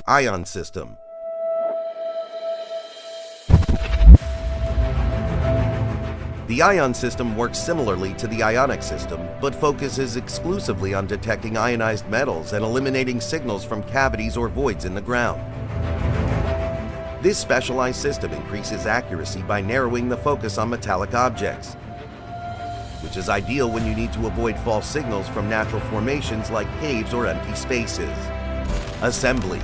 Ion system. The ion system works similarly to the ionic system, but focuses exclusively on detecting ionized metals and eliminating signals from cavities or voids in the ground. This specialized system increases accuracy by narrowing the focus on metallic objects, which is ideal when you need to avoid false signals from natural formations like caves or empty spaces. Assembly.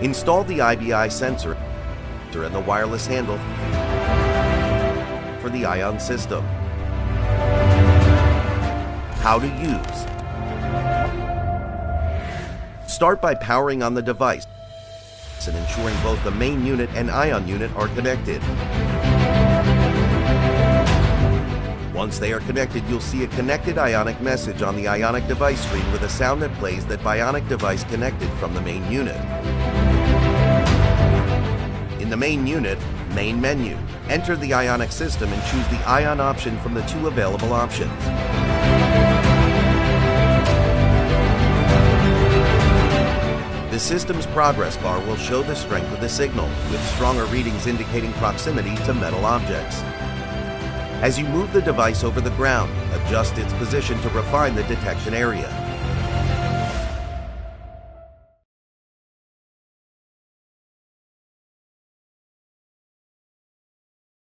Install the IBI sensor and the wireless handle for the ion system. How to use. Start by powering on the device and ensuring both the main unit and ion unit are connected. Once they are connected, you'll see a connected ionic message on the ionic device screen with a sound that plays that bionic device connected from the main unit. In the main unit, main menu, enter the ionic system and choose the ion option from the two available options. The system's progress bar will show the strength of the signal, with stronger readings indicating proximity to metal objects. As you move the device over the ground, adjust its position to refine the detection area.